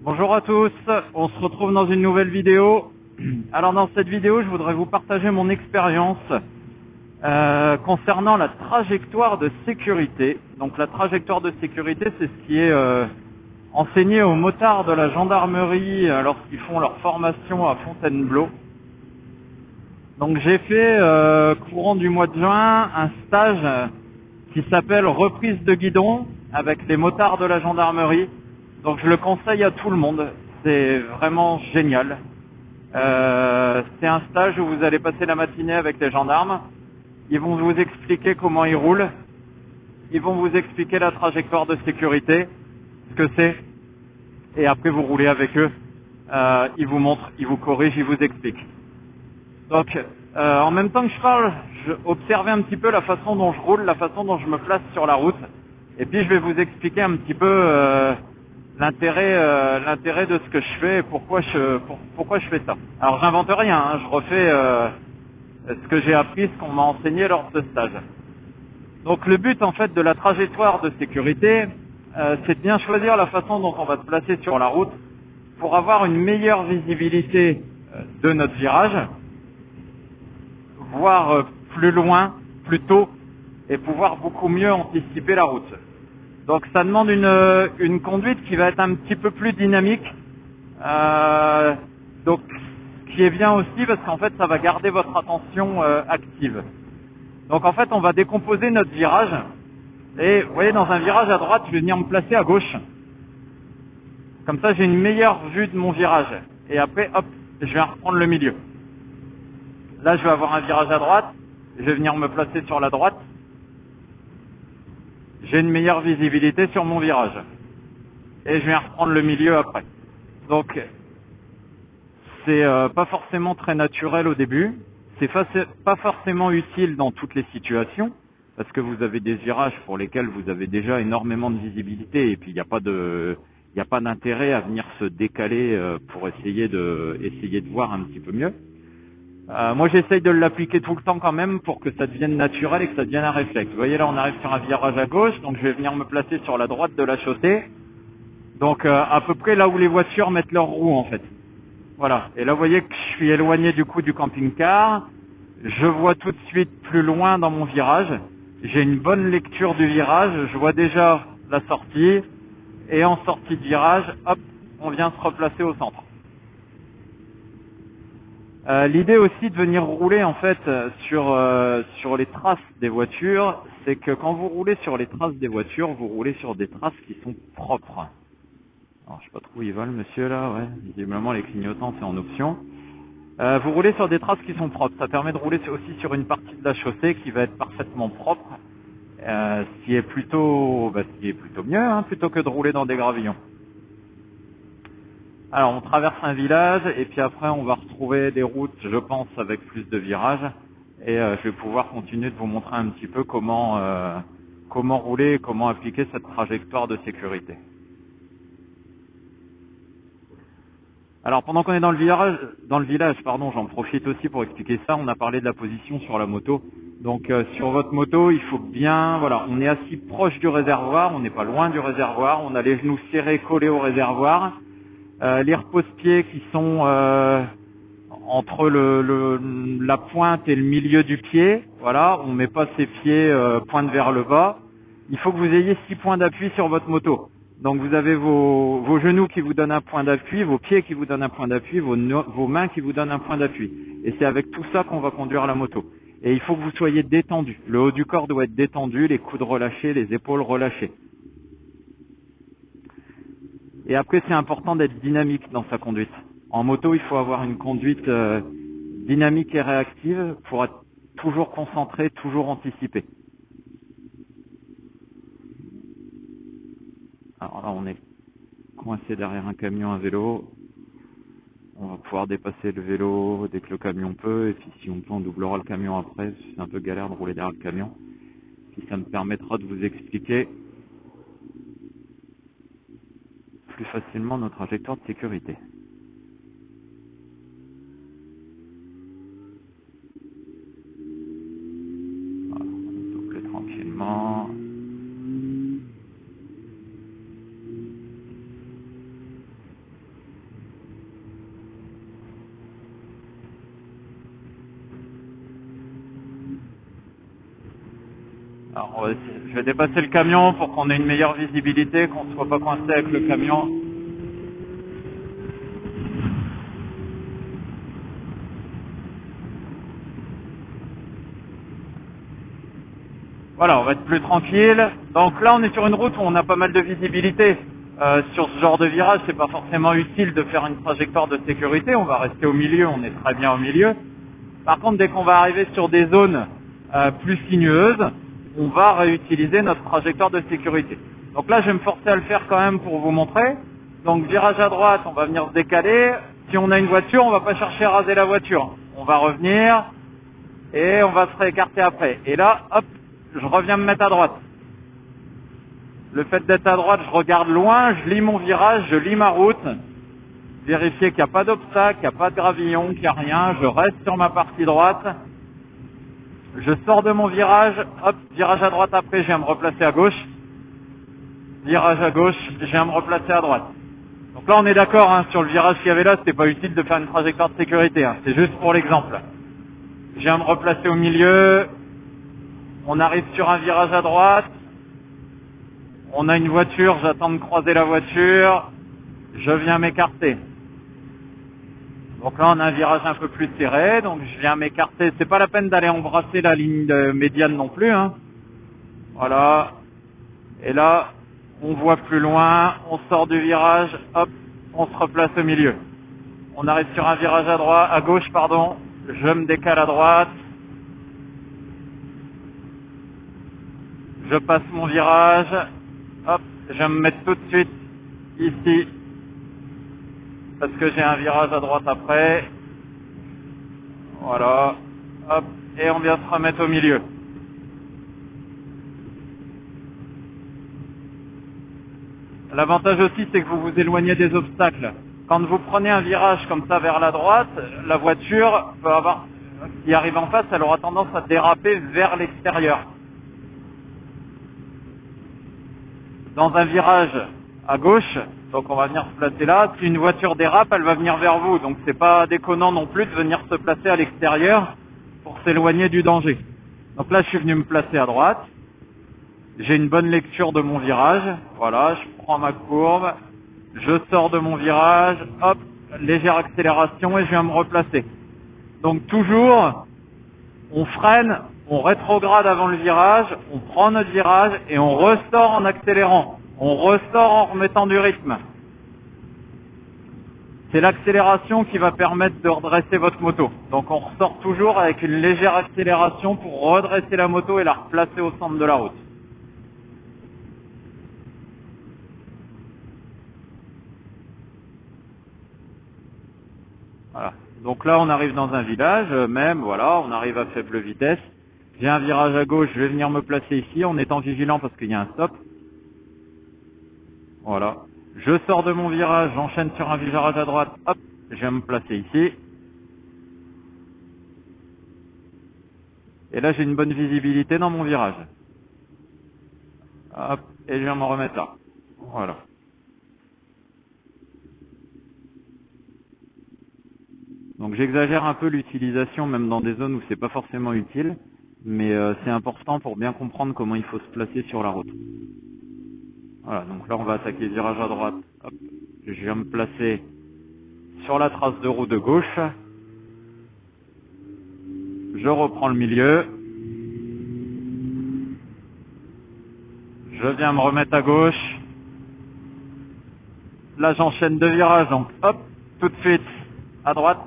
Bonjour à tous, on se retrouve dans une nouvelle vidéo. Alors dans cette vidéo, je voudrais vous partager mon expérience concernant la trajectoire de sécurité. Donc la trajectoire de sécurité, c'est ce qui est enseigné aux motards de la gendarmerie lorsqu'ils font leur formation à Fontainebleau. Donc j'ai fait courant du mois de juin un stage qui s'appelle reprise de guidon avec les motards de la gendarmerie. Donc je le conseille à tout le monde, c'est vraiment génial. C'est un stage où vous allez passer la matinée avec les gendarmes. Ils vont vous expliquer comment ils roulent. Ils vont vous expliquer la trajectoire de sécurité, ce que c'est. Et après vous roulez avec eux. Ils vous montrent, ils vous corrigent, ils vous expliquent. Donc en même temps que je parle, je observez un petit peu la façon dont je roule, la façon dont je me place sur la route. Et puis je vais vous expliquer un petit peu l'intérêt de ce que je fais et pourquoi je fais ça. Alors j'invente rien, hein, je refais ce que j'ai appris, ce qu'on m'a enseigné lors de ce stage. Donc le but en fait de la trajectoire de sécurité, c'est de bien choisir la façon dont on va se placer sur la route pour avoir une meilleure visibilité de notre virage, voir plus loin, plus tôt, et pouvoir beaucoup mieux anticiper la route. Donc ça demande une conduite qui va être un petit peu plus dynamique, donc ce qui est bien aussi parce qu'en fait ça va garder votre attention active. Donc en fait on va décomposer notre virage, et vous voyez dans un virage à droite je vais venir me placer à gauche, comme ça j'ai une meilleure vue de mon virage, et après hop je vais reprendre le milieu. Là je vais avoir un virage à droite, je vais venir me placer sur la droite, j'ai une meilleure visibilité sur mon virage, et je viens reprendre le milieu après. Donc c'est pas forcément très naturel au début, c'est pas forcément utile dans toutes les situations, parce que vous avez des virages pour lesquels vous avez déjà énormément de visibilité, et puis il n'y a pas d'intérêt à venir se décaler pour essayer de voir un petit peu mieux. Moi j'essaye de l'appliquer tout le temps quand même pour que ça devienne naturel et que ça devienne un réflexe. Vous voyez là on arrive sur un virage à gauche, donc je vais venir me placer sur la droite de la chaussée, donc à peu près là où les voitures mettent leurs roues en fait. Voilà, et là vous voyez que je suis éloigné du coup du camping-car, je vois tout de suite plus loin dans mon virage, j'ai une bonne lecture du virage, je vois déjà la sortie, et en sortie de virage, hop, on vient se replacer au centre. L'idée aussi de venir rouler en fait sur les traces des voitures, c'est que quand vous roulez sur les traces des voitures, vous roulez sur des traces qui sont propres. Alors je sais pas trop où il va le monsieur là, ouais, visiblement les clignotants c'est en option. Vous roulez sur des traces qui sont propres, ça permet de rouler aussi sur une partie de la chaussée qui va être parfaitement propre, ce qui est plutôt mieux, hein, plutôt que de rouler dans des gravillons. Alors on traverse un village et puis après on va retrouver des routes, je pense, avec plus de virages, et je vais pouvoir continuer de vous montrer un petit peu comment rouler et comment appliquer cette trajectoire de sécurité. Alors pendant qu'on est dans le village, pardon, j'en profite aussi pour expliquer ça. On a parlé de la position sur la moto. Donc sur votre moto, il faut bien, voilà, on est assis proche du réservoir, on n'est pas loin du réservoir, on a les genoux serrés collés au réservoir, les repose-pieds qui sont entre la pointe et le milieu du pied. Voilà, on met pas ses pieds pointe vers le bas. Il faut que vous ayez 6 points d'appui sur votre moto. Donc vous avez vos genoux qui vous donnent un point d'appui, vos pieds qui vous donnent un point d'appui, vos mains qui vous donnent un point d'appui. Et c'est avec tout ça qu'on va conduire la moto. Et il faut que vous soyez détendu. Le haut du corps doit être détendu, les coudes relâchés, les épaules relâchées. Et après, c'est important d'être dynamique dans sa conduite. En moto, il faut avoir une conduite dynamique et réactive pour être toujours concentré, toujours anticipé. Alors là, on est coincé derrière un camion à vélo. On va pouvoir dépasser le vélo dès que le camion peut. Et puis si on peut, on doublera le camion après. C'est un peu galère de rouler derrière le camion. Puis ça me permettra de vous expliquer plus facilement notre trajectoire de sécurité. Voilà, on va doubler tranquillement. Alors, je vais dépasser le camion pour qu'on ait une meilleure visibilité, qu'on ne soit pas coincé avec le camion. Voilà, on va être plus tranquille. Donc là, on est sur une route où on a pas mal de visibilité. Sur ce genre de virage, c'est pas forcément utile de faire une trajectoire de sécurité. On va rester au milieu, on est très bien au milieu. Par contre, dès qu'on va arriver sur des zones plus sinueuses, on va réutiliser notre trajectoire de sécurité. Donc là, je vais me forcer à le faire quand même pour vous montrer. Donc virage à droite, on va venir se décaler. Si on a une voiture, on va pas chercher à raser la voiture. On va revenir et on va se réécarter après. Et là, hop, je reviens me mettre à droite. Le fait d'être à droite, je regarde loin, je lis mon virage, je lis ma route. Vérifier qu'il n'y a pas d'obstacle, qu'il n'y a pas de gravillon, qu'il n'y a rien. Je reste sur ma partie droite. Je sors de mon virage, hop, virage à droite après, je viens me replacer à gauche. Virage à gauche, je viens me replacer à droite. Donc là, on est d'accord, hein, sur le virage qu'il y avait là, c'était pas utile de faire une trajectoire de sécurité. Hein, c'est juste pour l'exemple. Je viens me replacer au milieu. On arrive sur un virage à droite. On a une voiture, j'attends de croiser la voiture. Je viens m'écarter. Donc là, on a un virage un peu plus serré, donc je viens m'écarter. C'est pas la peine d'aller embrasser la ligne médiane non plus, hein. Voilà. Et là, on voit plus loin, on sort du virage, hop, on se replace au milieu. On arrive sur un virage à droite, à gauche, pardon. Je me décale à droite. Je passe mon virage. Hop, je vais me mettre tout de suite ici. Parce que j'ai un virage à droite après. Voilà. Hop, et on vient se remettre au milieu. L'avantage aussi, c'est que vous vous éloignez des obstacles. Quand vous prenez un virage comme ça vers la droite, la voiture peut avoir, qui arrive en face, elle aura tendance à déraper vers l'extérieur. Dans un virage à gauche, donc on va venir se placer là, si une voiture dérape, elle va venir vers vous. Donc c'est pas déconnant non plus de venir se placer à l'extérieur pour s'éloigner du danger. Donc là, je suis venu me placer à droite. J'ai une bonne lecture de mon virage. Voilà, je prends ma courbe. Je sors de mon virage. Hop, légère accélération et je viens me replacer. Donc toujours, on freine, on rétrograde avant le virage, on prend notre virage et on ressort en accélérant. On ressort en remettant du rythme. C'est l'accélération qui va permettre de redresser votre moto. Donc on ressort toujours avec une légère accélération pour redresser la moto et la replacer au centre de la route. Voilà. Donc là, on arrive dans un village, même, voilà, on arrive à faible vitesse. J'ai un virage à gauche, je vais venir me placer ici en étant vigilant parce qu'il y a un stop. Voilà. Je sors de mon virage, j'enchaîne sur un virage à droite, hop, je viens me placer ici. Et là, j'ai une bonne visibilité dans mon virage. Hop, et je viens me remettre là. Voilà. Donc j'exagère un peu l'utilisation, même dans des zones où c'est pas forcément utile, mais c'est important pour bien comprendre comment il faut se placer sur la route. Voilà, donc là on va attaquer le virage à droite. Hop, je viens me placer sur la trace de roue de gauche. Je reprends le milieu. Je viens me remettre à gauche. Là j'enchaîne deux virages, donc hop, tout de suite à droite.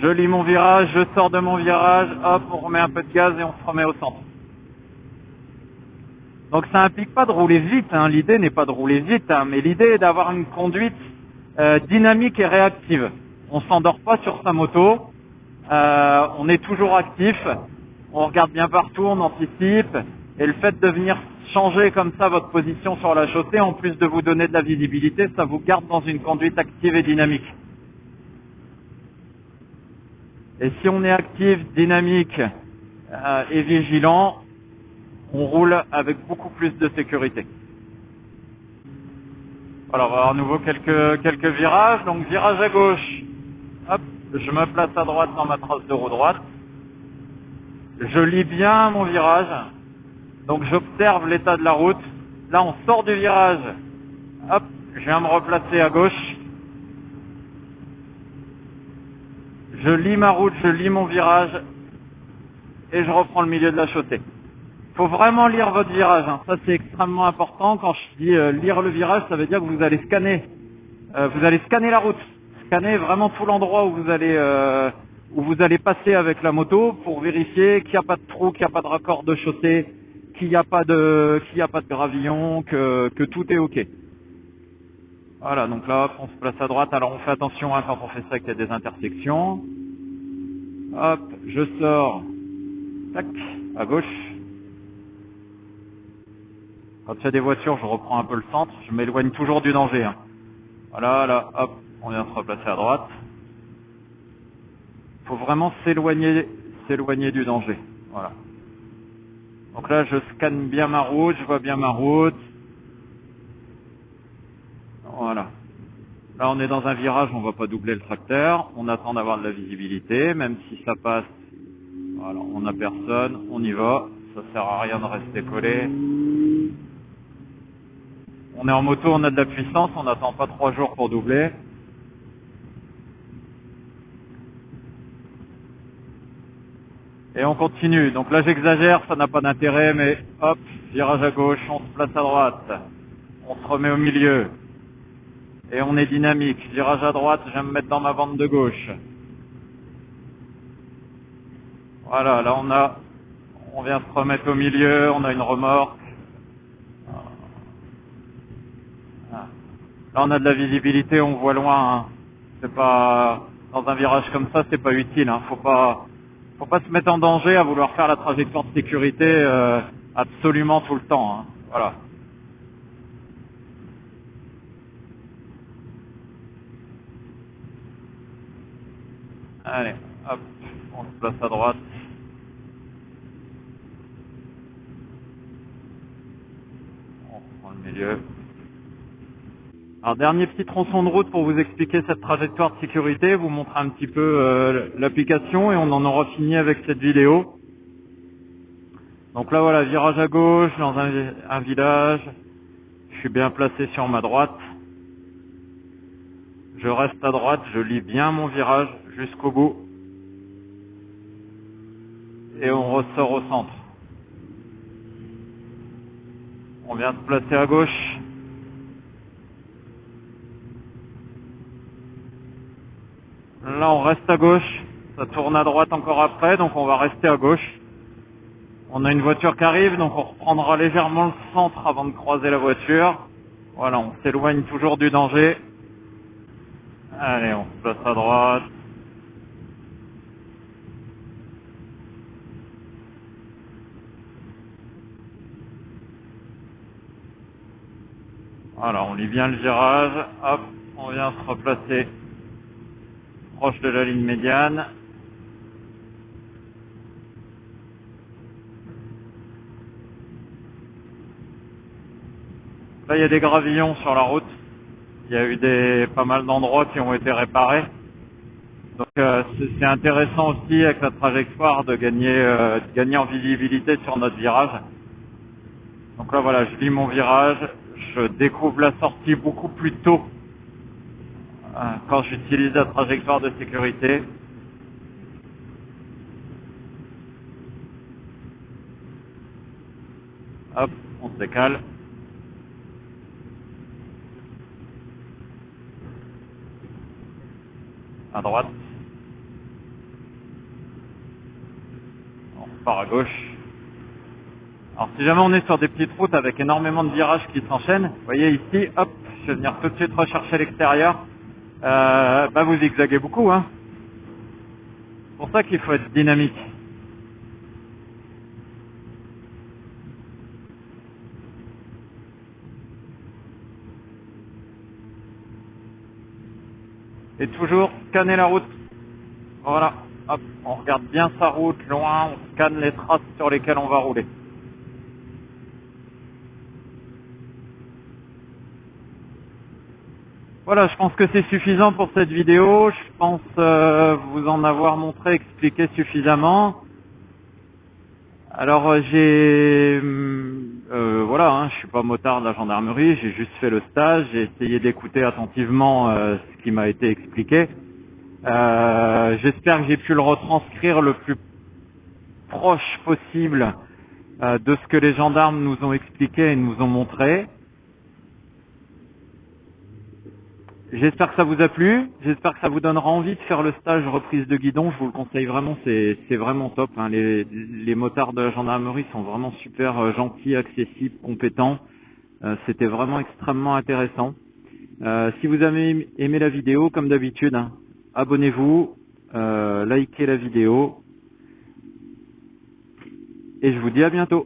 Je lis mon virage, je sors de mon virage, hop, on remet un peu de gaz et on se remet au centre. Donc ça implique pas de rouler vite, hein. L'idée n'est pas de rouler vite, hein, mais l'idée est d'avoir une conduite dynamique et réactive. On s'endort pas sur sa moto, on est toujours actif, on regarde bien partout, on anticipe, et le fait de venir changer comme ça votre position sur la chaussée, en plus de vous donner de la visibilité, ça vous garde dans une conduite active et dynamique. Et si on est actif, dynamique et vigilant, on roule avec beaucoup plus de sécurité. Voilà, on va avoir à nouveau quelques virages. Donc virage à gauche, hop, je me place à droite dans ma trace de roue droite. Je lis bien mon virage. Donc j'observe l'état de la route. Là, on sort du virage. Hop, je viens me replacer à gauche. Je lis ma route, je lis mon virage. Et je reprends le milieu de la chaussée. Il faut vraiment lire votre virage. Hein. Ça, c'est extrêmement important. Quand je dis lire le virage, ça veut dire que vous allez scanner. Vous allez scanner la route. Scanner vraiment tout l'endroit où vous allez passer avec la moto pour vérifier qu'il n'y a pas de trou, qu'il n'y a pas de raccord de chaussée, qu'il n'y a pas de gravillon, que tout est OK. Voilà, donc là, on se place à droite. Alors, on fait attention hein, quand on fait ça qu'il y a des intersections. Hop, je sors. Tac, à gauche. Quand il y a des voitures, je reprends un peu le centre. Je m'éloigne toujours du danger. Hein. Voilà, là, hop, on vient se replacer à droite. Il faut vraiment s'éloigner du danger. Voilà. Donc là, je scanne bien ma route, je vois bien ma route. Voilà. Là, on est dans un virage, on ne va pas doubler le tracteur. On attend d'avoir de la visibilité, même si ça passe. Voilà, on n'a personne, on y va. Ça sert à rien de rester collé. On est en moto, on a de la puissance, on n'attend pas 3 jours pour doubler. Et on continue. Donc là, j'exagère, ça n'a pas d'intérêt, mais hop, virage à gauche, on se place à droite. On se remet au milieu. Et on est dynamique. Virage à droite, je viens me mettre dans ma bande de gauche. Voilà, là on vient se remettre au milieu, on a une remorque. Là on a de la visibilité, on voit loin. Hein. C'est pas dans un virage comme ça, c'est pas utile. Hein. Faut pas se mettre en danger à vouloir faire la trajectoire de sécurité absolument tout le temps. Hein. Voilà. Allez, hop, on se place à droite. On prend le milieu. Alors, dernier petit tronçon de route pour vous expliquer cette trajectoire de sécurité, vous montrer un petit peu l'application et on en aura fini avec cette vidéo. Donc là, voilà, virage à gauche dans un village. Je suis bien placé sur ma droite. Je reste à droite, je lis bien mon virage jusqu'au bout. Et on ressort au centre. On vient se placer à gauche. Là, on reste à gauche. Ça tourne à droite encore après, donc on va rester à gauche. On a une voiture qui arrive, donc on reprendra légèrement le centre avant de croiser la voiture. Voilà, on s'éloigne toujours du danger. Allez, on se place à droite. Voilà, on lit bien le virage. Hop, on vient se replacer proche de la ligne médiane. Là, il y a des gravillons sur la route. Il y a eu pas mal d'endroits qui ont été réparés. Donc, c'est intéressant aussi avec la trajectoire de gagner en visibilité sur notre virage. Donc là, voilà, je lis mon virage. Je découvre la sortie beaucoup plus tôt quand j'utilise la trajectoire de sécurité. Hop, on se décale. À droite. On repart à gauche. Alors si jamais on est sur des petites routes avec énormément de virages qui s'enchaînent, vous voyez ici, hop, je vais venir tout de suite rechercher l'extérieur. Vous zigzaguez beaucoup, hein. C'est pour ça qu'il faut être dynamique. Et toujours scanner la route. Voilà, hop, on regarde bien sa route, loin, on scanne les traces sur lesquelles on va rouler. Voilà, je pense que c'est suffisant pour cette vidéo. Je pense vous en avoir montré, expliqué suffisamment. Alors voilà, hein, je suis pas motard de la gendarmerie, j'ai juste fait le stage, j'ai essayé d'écouter attentivement ce qui m'a été expliqué. J'espère que j'ai pu le retranscrire le plus proche possible de ce que les gendarmes nous ont expliqué et nous ont montré. J'espère que ça vous a plu, j'espère que ça vous donnera envie de faire le stage reprise de guidon, je vous le conseille vraiment, c'est vraiment top, hein. Les motards de la gendarmerie sont vraiment super gentils, accessibles, compétents, c'était vraiment extrêmement intéressant. Si vous avez aimé la vidéo, comme d'habitude, hein, abonnez-vous, likez la vidéo, et je vous dis à bientôt.